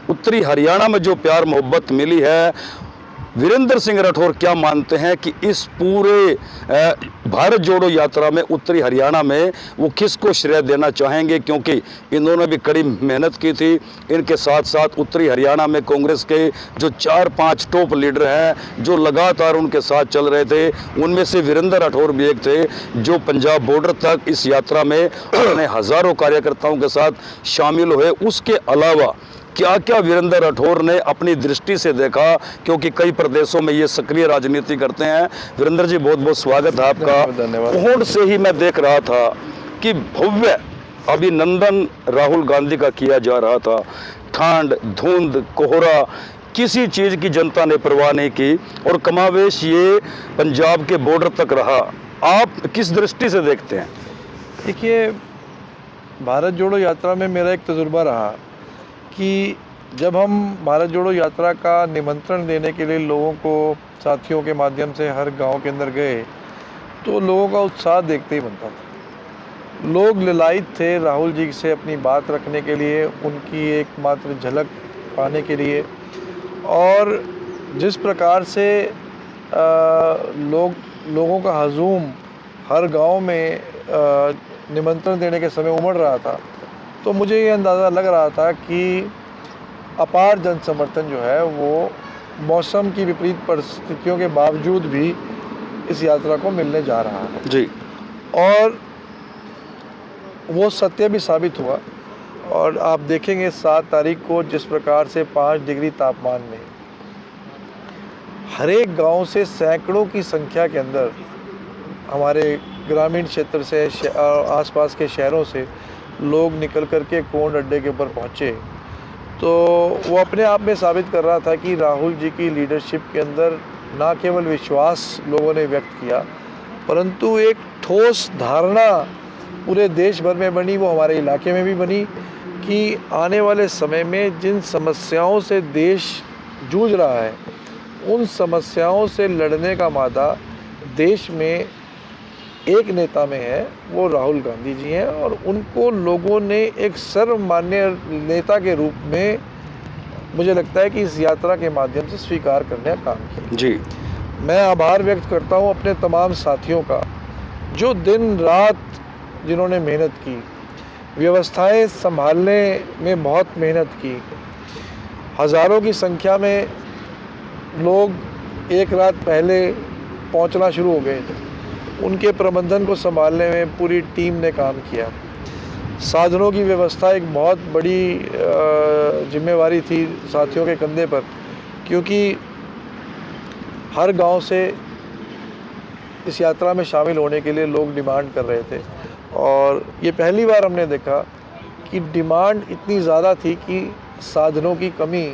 उत्तरी हरियाणा में जो प्यार मोहब्बत मिली है, वीरेंद्र सिंह राठौर क्या मानते हैं कि इस पूरे भारत जोड़ो यात्रा में उत्तरी हरियाणा में वो किसको श्रेय देना चाहेंगे, क्योंकि इन्होंने भी कड़ी मेहनत की थी। इनके साथ साथ उत्तरी हरियाणा में कांग्रेस के जो 4-5 टॉप लीडर हैं जो लगातार उनके साथ चल रहे थे, उनमें से वीरेंद्र राठौर भी एक थे जो पंजाब बॉर्डर तक इस यात्रा में अपने हज़ारों कार्यकर्ताओं के साथ शामिल हुए। उसके अलावा क्या क्या वीरेंद्र राठौर ने अपनी दृष्टि से देखा, क्योंकि कई प्रदेशों में ये सक्रिय राजनीति करते हैं। वीरेंद्र जी, बहुत बहुत स्वागत है आपका। कोहड़ से ही मैं देख रहा था कि भव्य अभिनंदन राहुल गांधी का किया जा रहा था। ठंड, धुंध, कोहरा, किसी चीज़ की जनता ने परवाह नहीं की और कमावेश ये पंजाब के बॉर्डर तक रहा। आप किस दृष्टि से देखते हैं? देखिए, भारत जोड़ो यात्रा में मेरा एक तजुर्बा रहा कि जब हम भारत जोड़ो यात्रा का निमंत्रण देने के लिए लोगों को साथियों के माध्यम से हर गांव के अंदर गए, तो लोगों का उत्साह देखते ही बनता था। लोग ललायित थे राहुल जी से अपनी बात रखने के लिए, उनकी एकमात्र झलक पाने के लिए। और जिस प्रकार से लोगों का हजूम हर गांव में निमंत्रण देने के समय उमड़ रहा था, तो मुझे ये अंदाज़ा लग रहा था कि अपार जन समर्थन जो है वो मौसम की विपरीत परिस्थितियों के बावजूद भी इस यात्रा को मिलने जा रहा है जी। और वो सत्य भी साबित हुआ। और आप देखेंगे 7 तारीख को जिस प्रकार से 5 डिग्री तापमान में हर एक गांव से सैकड़ों की संख्या के अंदर हमारे ग्रामीण क्षेत्र से आसपास के शहरों से लोग निकल कर के कोंड अड्डे के ऊपर पहुँचे, तो वो अपने आप में साबित कर रहा था कि राहुल जी की लीडरशिप के अंदर ना केवल विश्वास लोगों ने व्यक्त किया, परंतु एक ठोस धारणा पूरे देश भर में बनी, वो हमारे इलाके में भी बनी कि आने वाले समय में जिन समस्याओं से देश जूझ रहा है, उन समस्याओं से लड़ने का मादा देश में एक नेता में है, वो राहुल गांधी जी हैं। और उनको लोगों ने एक सर्वमान्य नेता के रूप में मुझे लगता है कि इस यात्रा के माध्यम से स्वीकार करने का काम किया जी। मैं आभार व्यक्त करता हूं अपने तमाम साथियों का, जो दिन रात जिन्होंने मेहनत की, व्यवस्थाएं संभालने में बहुत मेहनत की। हज़ारों की संख्या में लोग एक रात पहले पहुंचना शुरू हो गए थे। उनके प्रबंधन को संभालने में पूरी टीम ने काम किया। साधनों की व्यवस्था एक बहुत बड़ी जिम्मेवारी थी साथियों के कंधे पर, क्योंकि हर गांव से इस यात्रा में शामिल होने के लिए लोग डिमांड कर रहे थे। और ये पहली बार हमने देखा कि डिमांड इतनी ज़्यादा थी कि साधनों की कमी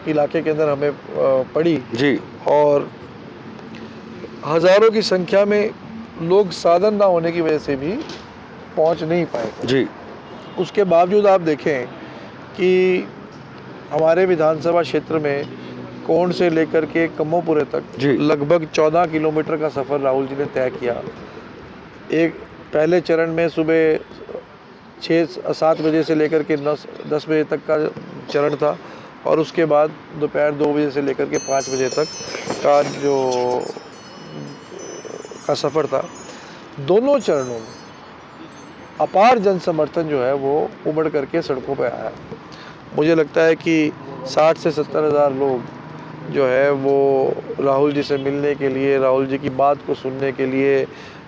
इलाके के अंदर हमें पड़ी जी। और हज़ारों की संख्या में लोग साधन ना होने की वजह से भी पहुंच नहीं पाए जी। उसके बावजूद आप देखें कि हमारे विधानसभा क्षेत्र में कोंड से लेकर के कम्मोपुरे तक लगभग 14 किलोमीटर का सफ़र राहुल जी ने तय किया। एक पहले चरण में सुबह 6-7 बजे से लेकर के 10 बजे तक का चरण था, और उसके बाद दोपहर 2 बजे से लेकर के 5 बजे तक का सफ़र था। दोनों चरणों में अपार जन समर्थन जो है वो उमड़ करके सड़कों पर आया। मुझे लगता है कि 60 से 70 हज़ार लोग जो है वो राहुल जी से मिलने के लिए, राहुल जी की बात को सुनने के लिए,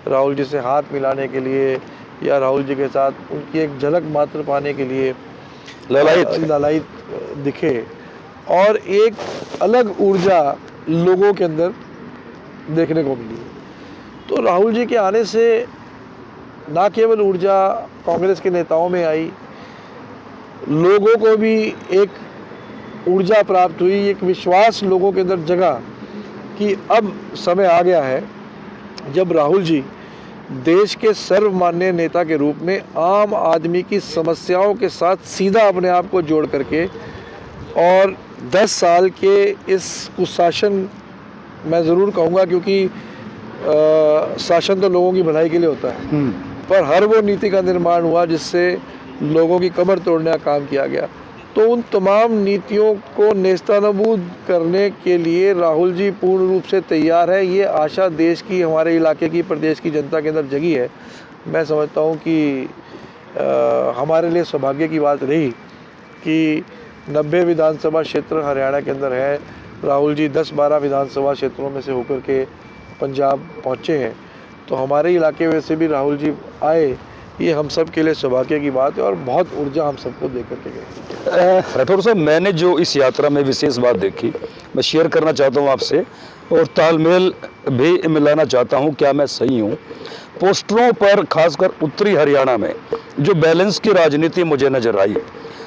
राहुल जी से हाथ मिलाने के लिए या राहुल जी के साथ उनकी एक झलक मात्र पाने के लिए ललायित दिखे। और एक अलग ऊर्जा लोगों के अंदर देखने को मिली। तो राहुल जी के आने से ना केवल ऊर्जा कांग्रेस के नेताओं में आई, लोगों को भी एक ऊर्जा प्राप्त हुई, एक विश्वास लोगों के अंदर जगा कि अब समय आ गया है जब राहुल जी देश के सर्वमान्य नेता के रूप में आम आदमी की समस्याओं के साथ सीधा अपने आप को जोड़ करके और 10 साल के इस कुशासन, मैं ज़रूर कहूँगा क्योंकि शासन तो लोगों की भलाई के लिए होता है, पर हर वो नीति का निर्माण हुआ जिससे लोगों की कमर तोड़ने का काम किया गया। तो उन तमाम नीतियों को नेस्तनाबूद करने के लिए राहुल जी पूर्ण रूप से तैयार है। ये आशा देश की, हमारे इलाके की, प्रदेश की जनता के अंदर जगी है। मैं समझता हूँ कि हमारे लिए सौभाग्य की बात रही कि 90 विधानसभा क्षेत्र हरियाणा के अंदर है। राहुल जी 10-12 विधानसभा क्षेत्रों में से होकर के पंजाब पहुँचे हैं, तो हमारे इलाके में से भी राहुल जी आए, ये हम सब के लिए सौभाग्य की बात है और बहुत ऊर्जा हम सबको दे करके गए। राठौर साहब, मैंने जो इस यात्रा में विशेष बात देखी, मैं शेयर करना चाहता हूँ आपसे और तालमेल भी मिलाना चाहता हूँ, क्या मैं सही हूँ? पोस्टरों पर खासकर उत्तरी हरियाणा में जो बैलेंस की राजनीति मुझे नजर आई,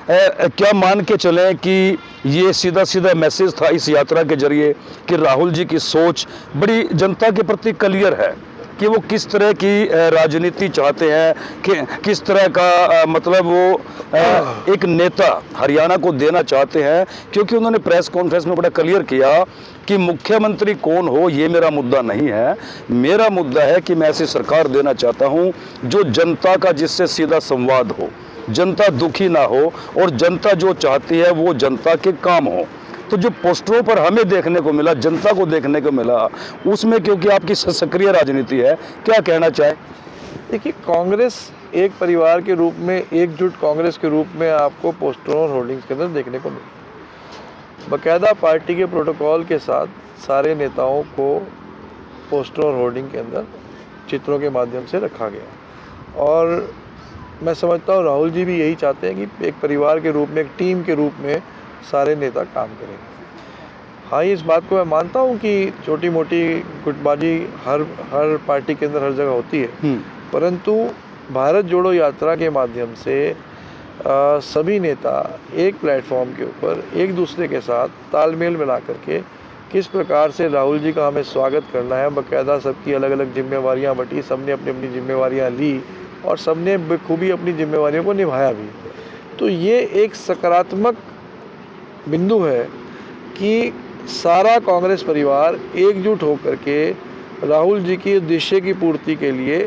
क्या मान के चलें कि ये सीधा सीधा मैसेज था इस यात्रा के जरिए कि राहुल जी की सोच बड़ी जनता के प्रति क्लियर है कि वो किस तरह की राजनीति चाहते हैं, कि किस तरह का मतलब वो एक नेता हरियाणा को देना चाहते हैं, क्योंकि उन्होंने प्रेस कॉन्फ्रेंस में बड़ा क्लियर किया कि मुख्यमंत्री कौन हो ये मेरा मुद्दा नहीं है, मेरा मुद्दा है कि मैं ऐसी सरकार देना चाहता हूं जो जनता का, जिससे सीधा संवाद हो, जनता दुखी ना हो और जनता जो चाहती है वो जनता के काम हो। तो जो पोस्टरों पर हमें देखने को मिला, जनता को देखने को मिला, उसमें क्योंकि आपकी सक्रिय राजनीति है, क्या कहना चाहे? देखिए, कांग्रेस एक परिवार के रूप में, एकजुट कांग्रेस के रूप में आपको पोस्टरों और होर्डिंग्स के अंदर देखने को मिला। बाकायदा पार्टी के प्रोटोकॉल के साथ सारे नेताओं को पोस्टर और होर्डिंग के अंदर चित्रों के माध्यम से रखा गया और मैं समझता हूँ राहुल जी भी यही चाहते हैं कि एक परिवार के रूप में, एक टीम के रूप में सारे नेता काम करेंगे। हाँ, इस बात को मैं मानता हूँ कि छोटी मोटी गुटबाजी हर पार्टी के अंदर हर जगह होती है, परंतु भारत जोड़ो यात्रा के माध्यम से सभी नेता एक प्लेटफॉर्म के ऊपर एक दूसरे के साथ तालमेल मिला करके किस प्रकार से राहुल जी का हमें स्वागत करना है, बाकायदा सबकी अलग अलग जिम्मेवारियाँ बटी, सबने अपनी अपनी जिम्मेवारियाँ ली और सबने बखूबी अपनी जिम्मेवारियों को निभाया भी। तो ये एक सकारात्मक बिंदु है कि सारा कांग्रेस परिवार एकजुट होकर के राहुल जी की उद्देश्य की पूर्ति के लिए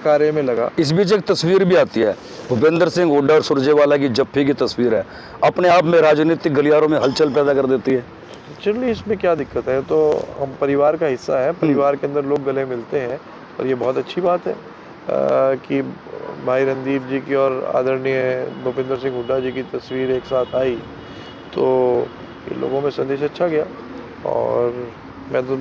कार्य में लगा। इस बीच एक तस्वीर भी आती है, भूपेंद्र सिंह हुड्डा और सुरजेवाला की जप्फी की तस्वीर है, अपने आप में राजनीतिक गलियारों में हलचल पैदा कर देती है। चलिए, इसमें क्या दिक्कत है, तो हम परिवार का हिस्सा है, परिवार के अंदर लोग गले मिलते हैं और ये बहुत अच्छी बात है कि भाई रणदीप जी की और आदरणीय भूपेंद्र सिंह हुड्डा जी की तस्वीर एक साथ आई, तो ये लोगों में संदेश अच्छा गया और मैं तो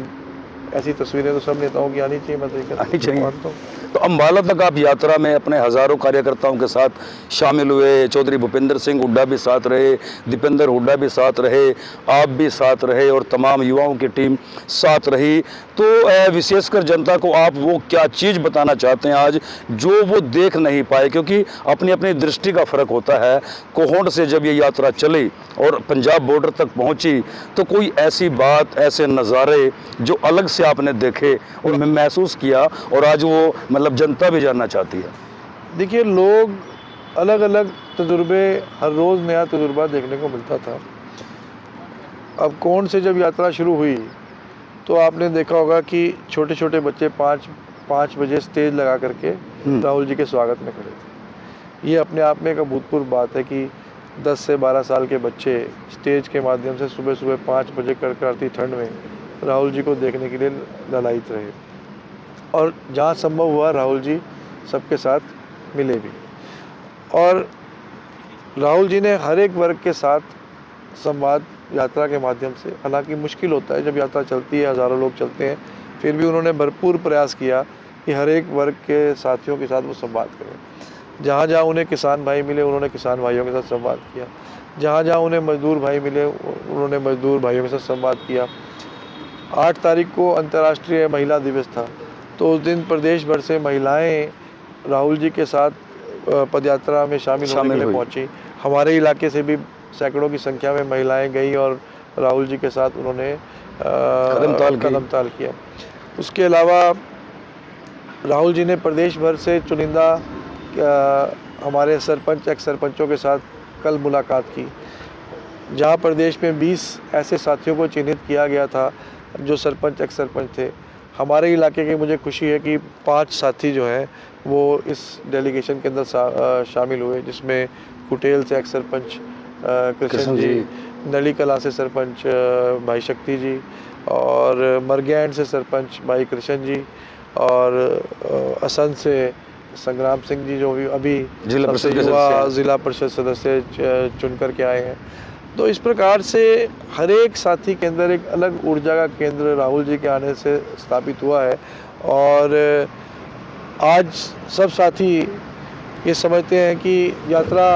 ऐसी तस्वीरें तो सब नेताओं की आनी चाहिए, मैं तो आनी चाहिए। मानता हूँ। तो अम्बाला तक आप यात्रा में अपने हजारों कार्यकर्ताओं के साथ शामिल हुए, चौधरी भूपेंद्र सिंह हुड्डा भी साथ रहे, दीपेंद्र हुड्डा भी साथ रहे, आप भी साथ रहे और तमाम युवाओं की टीम साथ रही। तो विशेषकर जनता को आप वो क्या चीज़ बताना चाहते हैं आज जो वो देख नहीं पाए, क्योंकि अपनी अपनी दृष्टि का फ़र्क होता है। कोहोंड से जब ये यात्रा चली और पंजाब बॉर्डर तक पहुंची तो कोई ऐसी बात, ऐसे नज़ारे जो अलग से आपने देखे और महसूस किया और आज वो मतलब जनता भी जानना चाहती है? देखिए, लोग अलग अलग तजुर्बे, हर रोज़ नया तजुर्बा देखने को मिलता था। अब कोहोंड से जब यात्रा शुरू हुई तो आपने देखा होगा कि छोटे छोटे बच्चे 5 बजे स्टेज लगा करके राहुल जी के स्वागत में खड़े थे। ये अपने आप में एक अभूतपूर्व बात है कि 10 से 12 साल के बच्चे स्टेज के माध्यम से सुबह सुबह 5 बजे कड़कड़ाती ठंड में राहुल जी को देखने के लिए ललायित रहे और जहाँ संभव हुआ राहुल जी सबके साथ मिले भी और राहुल जी ने हर एक वर्ग के साथ संवाद यात्रा के माध्यम से, हालांकि मुश्किल होता है जब यात्रा चलती है, हज़ारों लोग चलते हैं, फिर भी उन्होंने भरपूर प्रयास किया कि हर एक वर्ग के साथियों के साथ वो संवाद करें। जहाँ जहाँ उन्हें किसान भाई मिले उन्होंने किसान भाइयों के साथ संवाद किया, जहाँ जहाँ उन्हें मजदूर भाई मिले उन्होंने मजदूर भाइयों के साथ संवाद किया। 8 तारीख को अंतर्राष्ट्रीय महिला दिवस था, तो उस दिन प्रदेश भर से महिलाएं राहुल जी के साथ पदयात्रा में शामिल होने के लिए पहुँची। हमारे इलाके से भी सैकड़ों की संख्या में महिलाएं गई और राहुल जी के साथ उन्होंने कदमताल किया। उसके अलावा राहुल जी ने प्रदेश भर से चुनिंदा हमारे सरपंच, एक्स सरपंचों के साथ कल मुलाकात की, जहां प्रदेश में 20 ऐसे साथियों को चिन्हित किया गया था जो सरपंच, एक्स सरपंच थे। हमारे इलाके की मुझे खुशी है कि 5 साथी जो हैं वो इस डेलीगेशन के अंदर शामिल हुए, जिसमें कुटेल से एक्स सरपंच कृष्ण जी, नली कला से सरपंच भाई शक्ति जी, और मरगैंड से सरपंच भाई कृष्ण जी, और असंध से संग्राम सिंह जी, जो भी अभी सबसे युवा जिला परिषद सदस्य चुन करके आए हैं। तो इस प्रकार से हर एक साथी के अंदर एक अलग ऊर्जा का केंद्र राहुल जी के आने से स्थापित हुआ है। और आज सब साथी ये समझते हैं कि यात्रा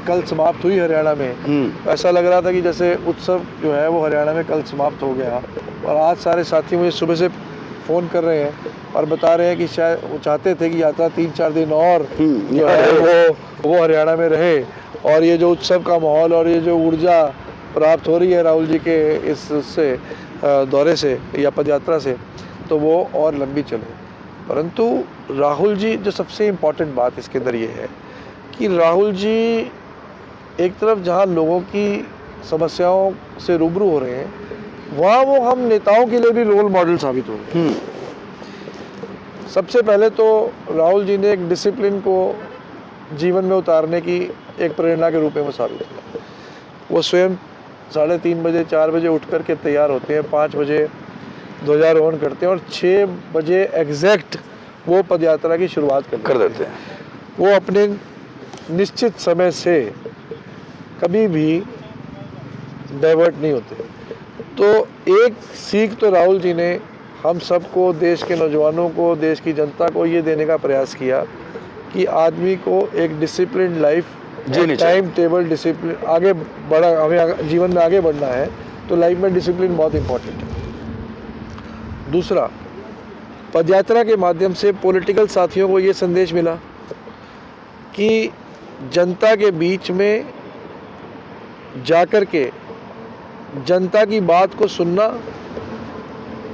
कल समाप्त हुई हरियाणा में। ऐसा लग रहा था कि जैसे उत्सव जो है वो हरियाणा में कल समाप्त हो गया, और आज सारे साथी मुझे सुबह से फ़ोन कर रहे हैं और बता रहे हैं कि शायद वो चाहते थे कि यात्रा 3-4 दिन और जो है वो हरियाणा में रहे, और ये जो उत्सव का माहौल और ये जो ऊर्जा प्राप्त हो रही है राहुल जी के इससे दौरे से या पदयात्रा से, तो वो और लंबी चले। परंतु राहुल जी, जो सबसे इम्पॉर्टेंट बात इसके अंदर ये है कि राहुल जी एक तरफ जहाँ लोगों की समस्याओं से रूबरू हो रहे हैं, वहाँ वो हम नेताओं के लिए भी रोल मॉडल साबित हो रहे हैं। सबसे पहले तो राहुल जी ने एक डिसिप्लिन को जीवन में उतारने की एक प्रेरणा के रूप में वो साबित किया। वो स्वयं 3:30 बजे 4 बजे उठ कर के तैयार होते हैं, 5 बजे ध्वजारोहण करते हैं, और 6 बजे एग्जैक्ट वो पदयात्रा की शुरुआत कर देते हैं। वो अपने निश्चित समय से कभी भी डाइवर्ट नहीं होते। तो एक सीख तो राहुल जी ने हम सबको, देश के नौजवानों को, देश की जनता को ये देने का प्रयास किया कि आदमी को एक discipline life, time table discipline, आगे बढ़ा, हमें जीवन में आगे बढ़ना है तो लाइफ में डिसिप्लिन बहुत इम्पोर्टेंट है। दूसरा, पदयात्रा के माध्यम से पॉलिटिकल साथियों को ये संदेश मिला कि जनता के बीच में जाकर के जनता की बात को सुनना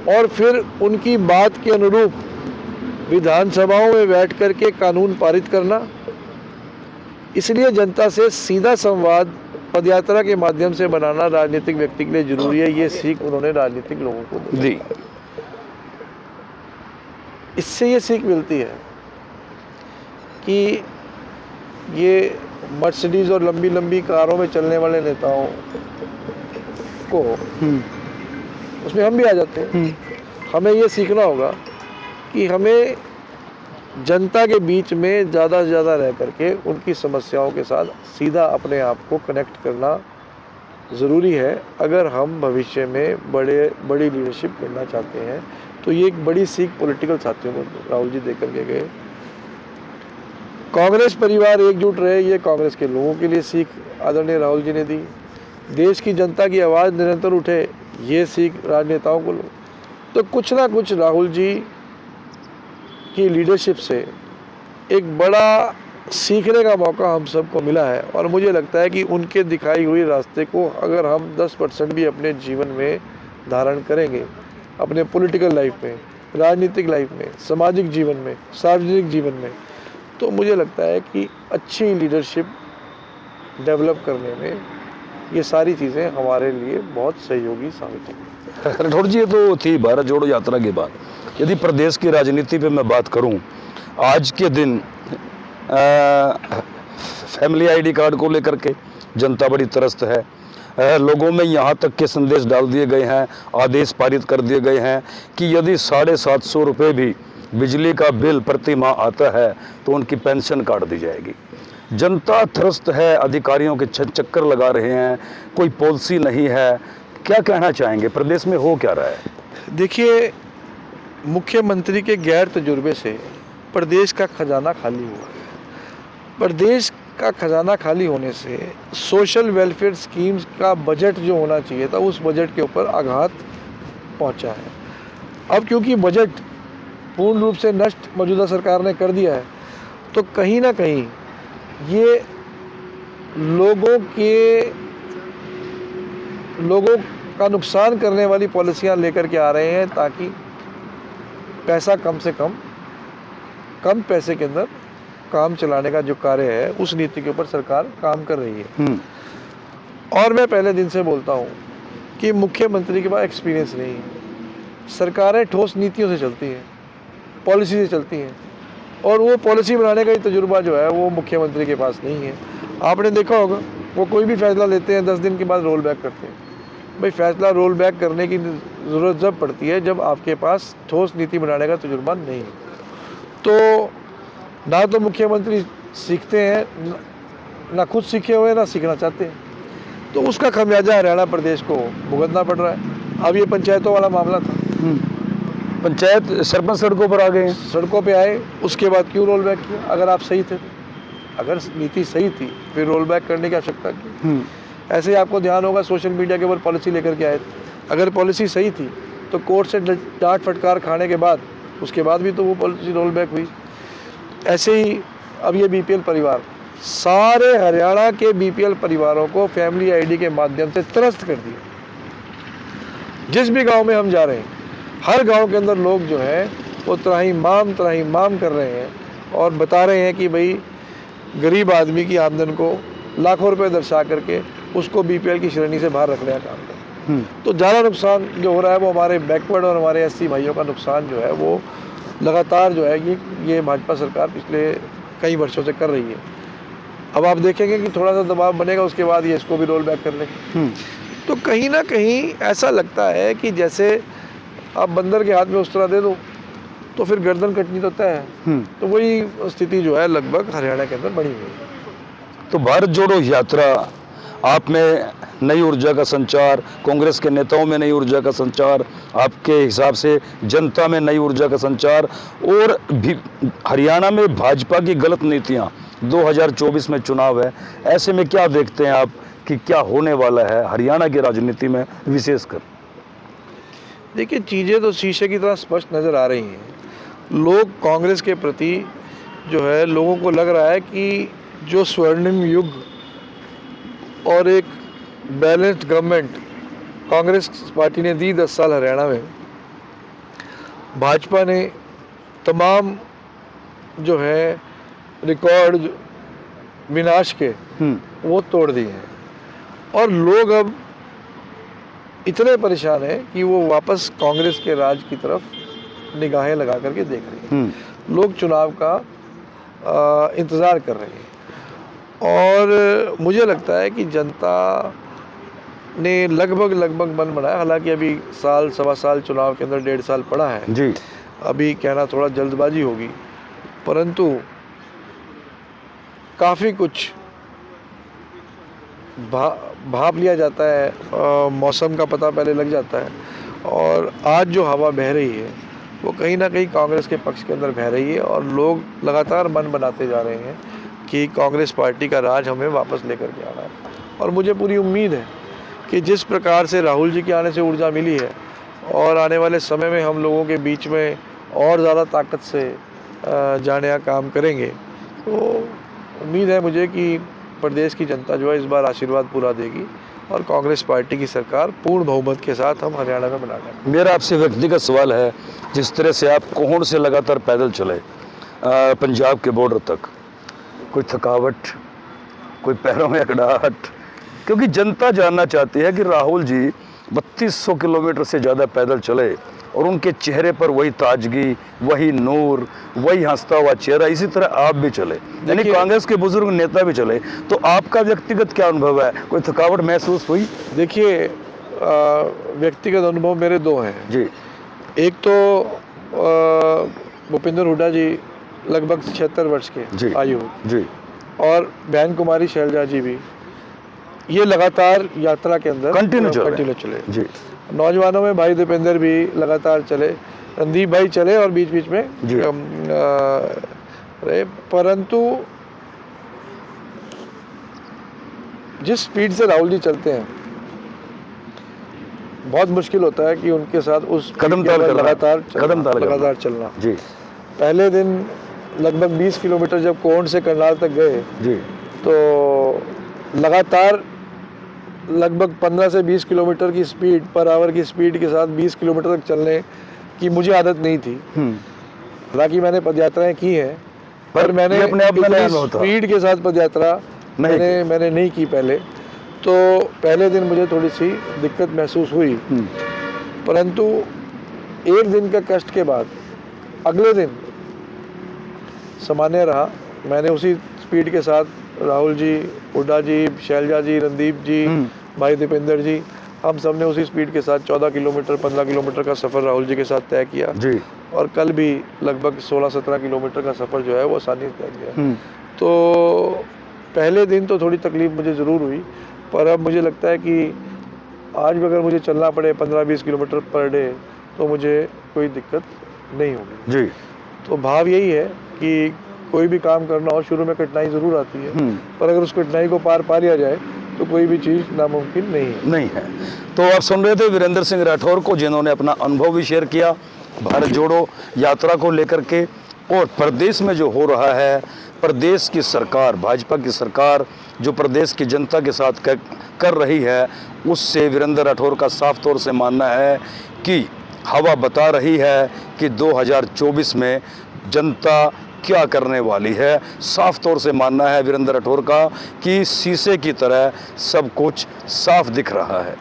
और फिर उनकी बात के अनुरूप विधानसभाओं में बैठ कर के कानून पारित करना। इसलिए जनता से सीधा संवाद पदयात्रा के माध्यम से बनाना राजनीतिक व्यक्ति के लिए जरूरी है। ये सीख उन्होंने राजनीतिक लोगों को दी। इससे ये सीख मिलती है कि ये मर्सिडीज और लंबी लंबी कारों में चलने वाले नेताओं को, उसमें हम भी आ जाते हैं। हमें ये सीखना होगा कि हमें जनता के बीच में ज़्यादा से ज़्यादा रह करके उनकी समस्याओं के साथ सीधा अपने आप को कनेक्ट करना ज़रूरी है। अगर हम भविष्य में बड़ी लीडरशिप करना चाहते हैं, तो ये एक बड़ी सीख पॉलिटिकल साथियों को राहुल जी दे करके गए। कांग्रेस परिवार एकजुट रहे, ये कांग्रेस के लोगों के लिए सीख आदरणीय राहुल जी ने दी। देश की जनता की आवाज़ निरंतर उठे, ये सीख राजनेताओं को लो। तो कुछ ना कुछ राहुल जी की लीडरशिप से एक बड़ा सीखने का मौका हम सबको मिला है, और मुझे लगता है कि उनके दिखाई हुई रास्ते को अगर हम 10% भी अपने जीवन में धारण करेंगे, अपने पॉलिटिकल लाइफ में, राजनीतिक लाइफ में, सामाजिक जीवन में, सार्वजनिक जीवन में, तो मुझे लगता है कि अच्छी लीडरशिप डेवलप करने में ये सारी चीज़ें हमारे लिए बहुत सहयोगी साबित होंगी। राठौर जी, ये तो थी भारत जोड़ो यात्रा के बाद। यदि प्रदेश की राजनीति पे मैं बात करूं, आज के दिन फैमिली आईडी कार्ड को लेकर के जनता बड़ी त्रस्त है। लोगों में यहाँ तक के संदेश डाल दिए गए हैं, आदेश पारित कर दिए गए हैं कि यदि 750 रुपये भी बिजली का बिल प्रति माह आता है तो उनकी पेंशन काट दी जाएगी। जनता त्रस्त है, अधिकारियों के चक्कर लगा रहे हैं, कोई पॉलिसी नहीं है। क्या कहना चाहेंगे, प्रदेश में हो क्या रहा है? देखिए, मुख्यमंत्री के गैर तजुर्बे से प्रदेश का खजाना खाली हुआ है। प्रदेश का खजाना खाली होने से सोशल वेलफेयर स्कीम्स का बजट जो होना चाहिए था, उस बजट के ऊपर आघात पहुंचा है। अब क्योंकि बजट पूर्ण रूप से नष्ट मौजूदा सरकार ने कर दिया है, तो कहीं ना कहीं ये लोगों का नुकसान करने वाली पॉलिसियां लेकर के आ रहे हैं, ताकि पैसा कम से कम पैसे के अंदर काम चलाने का जो कार्य है, उस नीति के ऊपर सरकार काम कर रही है। और मैं पहले दिन से बोलता हूँ कि मुख्यमंत्री के पास एक्सपीरियंस नहीं है। सरकारें ठोस नीतियों से चलती हैं, पॉलिसी से चलती हैं, और वो पॉलिसी बनाने का ही तजुर्बा जो है वो मुख्यमंत्री के पास नहीं है। आपने देखा होगा वो कोई भी फैसला लेते हैं 10 दिन के बाद रोल बैक करते हैं। भाई फैसला रोल बैक करने की ज़रूरत जब पड़ती है जब आपके पास ठोस नीति बनाने का तजुर्बा नहीं है। तो ना तो मुख्यमंत्री सीखते हैं, ना खुद सीखे हुए, ना सीखना चाहते हैं। तो उसका खमियाजा हरियाणा प्रदेश को भुगतना पड़ रहा है। अब ये पंचायतों वाला मामला था, पंचायत सरपंच सड़कों पर आ गए हैं। सड़कों पे आए, उसके बाद क्यों रोल बैक किया? अगर आप सही थे, अगर नीति सही थी, फिर रोल बैक करने की आवश्यकता की? ऐसे ही आपको ध्यान होगा सोशल मीडिया के ऊपर पॉलिसी लेकर के आए थे। अगर पॉलिसी सही थी तो कोर्ट से डांट फटकार खाने के बाद उसके बाद भी तो वो पॉलिसी रोल बैक हुई। ऐसे ही अब ये बीपीएल परिवार, सारे हरियाणा के बीपीएल परिवारों को फैमिली आईडी के माध्यम से त्रस्त कर दिया। जिस भी गांव में हम जा रहे हैं, हर गांव के अंदर लोग जो है वो त्राहिमाम कर रहे हैं और बता रहे हैं कि भाई गरीब आदमी की आमदन को लाखों रुपए दर्शा करके उसको बीपीएल की श्रेणी से बाहर रखने का काम करें। तो ज़्यादा नुकसान जो हो रहा है वो हमारे बैकवर्ड और हमारे एससी भाइयों का नुकसान जो है वो लगातार जो है ये भाजपा सरकार पिछले कई वर्षों से कर रही है। अब आप देखेंगे कि थोड़ा सा दबाव बनेगा, उसके बाद ये इसको भी रोल बैक कर लेंगे। तो कहीं ना कहीं ऐसा लगता है कि जैसे आप बंदर के हाथ में उस तरह दे दो तो फिर गर्दन कटनी तो तय है। तो वही स्थिति जो है लगभग हरियाणा के अंदर बनी हुई है। तो भारत जोड़ो यात्रा, आप में नई ऊर्जा का संचार, कांग्रेस के नेताओं में नई ऊर्जा का संचार, आपके हिसाब से जनता में नई ऊर्जा का संचार, और भी हरियाणा में भाजपा की गलत नीतियां, 2024 में चुनाव है, ऐसे में क्या देखते हैं आप कि क्या होने वाला है हरियाणा की राजनीति में विशेषकर? देखिए, चीज़ें तो शीशे की तरह स्पष्ट नज़र आ रही हैं। लोग कांग्रेस के प्रति जो है, लोगों को लग रहा है कि जो स्वर्णिम युग और एक बैलेंस्ड गवर्नमेंट कांग्रेस पार्टी ने दी 10 साल हरियाणा में, भाजपा ने तमाम जो है रिकॉर्ड विनाश के वो तोड़ दिए हैं। और लोग अब इतने परेशान हैं कि वो वापस कांग्रेस के राज की तरफ निगाहें लगा करके देख रहे हैं। लोग चुनाव का इंतज़ार कर रहे हैं और मुझे लगता है कि जनता ने लगभग मन बनाया। हालांकि अभी साल सवा साल चुनाव के अंदर 1.5 साल पड़ा है जी, अभी कहना थोड़ा जल्दबाजी होगी, परंतु काफ़ी कुछ भाप लिया जाता है, मौसम का पता पहले लग जाता है। और आज जो हवा बह रही है वो कहीं ना कहीं कांग्रेस के पक्ष के अंदर बह रही है और लोग लगातार मन बनाते जा रहे हैं कि कांग्रेस पार्टी का राज हमें वापस लेकर के आना है। और मुझे पूरी उम्मीद है कि जिस प्रकार से राहुल जी के आने से ऊर्जा मिली है और आने वाले समय में हम लोगों के बीच में और ज़्यादा ताकत से जाने का काम करेंगे, तो उम्मीद है मुझे कि प्रदेश की जनता जो है इस बार आशीर्वाद पूरा देगी और कांग्रेस पार्टी की सरकार पूर्ण बहुमत के साथ हम हरियाणा में बना लेंगे। मेरा आपसे व्यक्तिगत सवाल है, जिस तरह से आप कोहण से लगातार पैदल चले पंजाब के बॉर्डर तक, कोई थकावट, कोई पैरों में अकड़ाहट? क्योंकि जनता जानना चाहती है कि राहुल जी 3200 किलोमीटर से ज़्यादा पैदल चले और उनके चेहरे पर वही ताजगी, वही नूर, वही हंसता हुआ चेहरा। इसी तरह आप भी चले, यानी कांग्रेस के बुजुर्ग नेता भी चले। तो आपका व्यक्तिगत क्या अनुभव है? कोई थकावट महसूस हुई? देखिए, व्यक्तिगत अनुभव मेरे 2 हैं जी। एक तो भूपेंद्र हुड्डा जी लगभग 76 वर्ष के आयु जी, और बहन कुमारी शैलजा जी भी, ये लगातार यात्रा के अंदर कंटिन्यू चले जी। नौजवानों में भाई दीपेंद्र भी लगातार चले, रणदीप भाई चले और बीच बीच में रहे। परंतु जिस स्पीड से राहुल जी चलते हैं, बहुत मुश्किल होता है कि उनके साथ उस कदम ताल लगातार चलना जी। पहले दिन लगभग 20 किलोमीटर जब कोहण से करनाल तक गए जी, तो लगातार लगभग 15 से 20 किलोमीटर की स्पीड पर आवर की स्पीड के साथ 20 किलोमीटर तक चलने की मुझे आदत नहीं थी। हालांकि मैंने पदयात्राएं की हैं, पर मैंने अपने आप में स्पीड के साथ पदयात्रा मैंने नहीं की पहले। तो पहले दिन मुझे थोड़ी सी दिक्कत महसूस हुई, परंतु एक दिन का कष्ट के बाद अगले दिन सामान्य रहा। मैंने उसी स्पीड के साथ राहुल जी, हुड्डा जी, शैलजा जी, रणदीप जी, भाई दीपेंद्र जी, हम सब ने उसी स्पीड के साथ 14 किलोमीटर 15 किलोमीटर का सफ़र राहुल जी के साथ तय किया जी। और कल भी लगभग 16-17 किलोमीटर का सफ़र जो है वो आसानी से तय किया। तो पहले दिन तो थोड़ी तकलीफ़ मुझे ज़रूर हुई, पर अब मुझे लगता है कि आज भी अगर मुझे चलना पड़े 15-20 किलोमीटर पर डे तो मुझे कोई दिक्कत नहीं होगी जी। तो भाव यही है कि कोई भी काम करना हो शुरू में कठिनाई ज़रूर आती है, पर अगर उस कठिनाई को पार पा लिया जाए तो कोई भी चीज़ नामुमकिन नहीं है। तो आप सुन रहे थे वीरेंद्र सिंह राठौर को, जिन्होंने अपना अनुभव भी शेयर किया भारत जोड़ो यात्रा को लेकर के। और प्रदेश में जो हो रहा है, प्रदेश की सरकार, भाजपा की सरकार जो प्रदेश की जनता के साथ कर रही है, उससे वीरेंद्र राठौर का साफ तौर से मानना है कि हवा बता रही है कि 2024 में जनता क्या करने वाली है। साफ तौर से मानना है वीरेंद्र राठौर का कि शीशे की तरह सब कुछ साफ दिख रहा है।